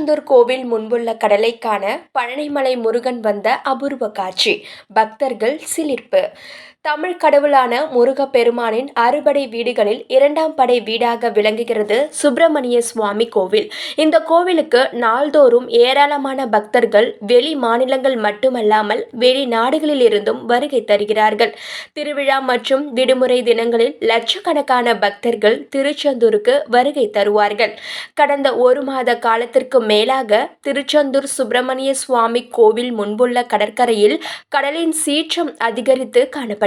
திருச்செந்தூர் கோவில் முன்புள்ள கடலை காண பழனிமலை முருகன் வந்த அபூர்வ காட்சி. பக்தர்கள் சிலிர்ப்பு. தமிழ் கடவுளான முருகப்பெருமானின் அறுபடை வீடுகளில் 2ஆம் படை வீடாக விளங்குகிறது சுப்பிரமணிய சுவாமி கோவில். இந்த கோவிலுக்கு நாள்தோறும் ஏராளமான பக்தர்கள் வெளி மாநிலங்கள் மட்டுமல்லாமல் வெளிநாடுகளில் இருந்தும் வருகை தருகிறார்கள். திருவிழா மற்றும் விடுமுறை தினங்களில் லட்சக்கணக்கான பக்தர்கள் திருச்செந்தூருக்கு வருகை தருவார்கள். கடந்த 1 மாத காலத்திற்கு மேலாக திருச்செந்தூர் சுப்பிரமணிய சுவாமி கோவில் முன்புள்ள கடற்கரையில் கடலின் சீற்றம் அதிகரித்து காணப்படுகிறது.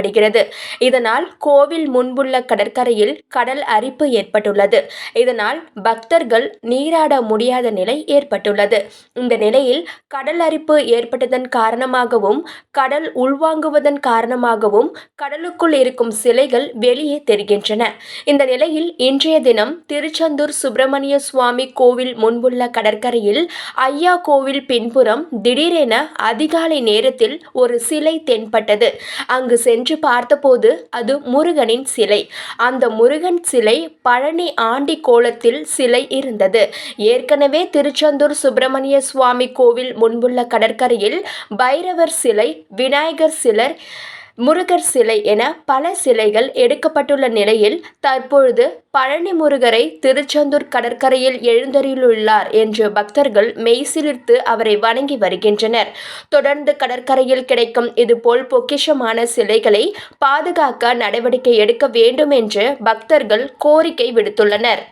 இதனால் கோவில் முன்புள்ள கடற்கரையில் கடல் அரிப்பு ஏற்பட்டுள்ளது. இதனால் பக்தர்கள் நீராட முடியாத நிலை ஏற்பட்டுள்ளது. இந்த நிலையில் கடல் அரிப்பு ஏற்பட்டதன் காரணமாகவும் கடல் உள்வாங்குவதன் காரணமாகவும் கடலுக்குள் இருக்கும் சிலைகள் வெளியே தெரிகின்றன. இந்த நிலையில் இன்றைய தினம் திருச்செந்தூர் சுப்பிரமணிய சுவாமி கோவில் முன்புள்ள கடற்கரையில் ஐயா கோவில் பின்புறம் திடீரென அதிகாலை நேரத்தில் ஒரு சிலை தென்பட்டது. அங்கு சென்று பார்த்தபோது அது முருகனின் சிலை. அந்த முருகன் சிலை பழனி ஆண்டி கோலத்தில் சிலை இருந்தது. ஏற்கனவே திருச்செந்தூர் சுப்பிரமணிய சுவாமி கோவில் முன்புள்ள கடற்கரையில் பைரவர் சிலை, விநாயகர் சிலர், முருகர் சிலை என பல சிலைகள் எடுக்கப்பட்டுள்ள நிலையில் தற்பொழுது பழனி முருகரை திருச்செந்தூர் கடற்கரையில் எழுந்தருளியுள்ளார் என்று பக்தர்கள் மெய்சிலிர்த்து அவரை வணங்கி வருகின்றனர். தொடர்ந்து கடற்கரையில் கிடைக்கும் இதுபோல் பொக்கிஷமான சிலைகளை பாதுகாக்க நடவடிக்கை எடுக்க வேண்டும் என்று பக்தர்கள் கோரிக்கை விடுத்துள்ளனர்.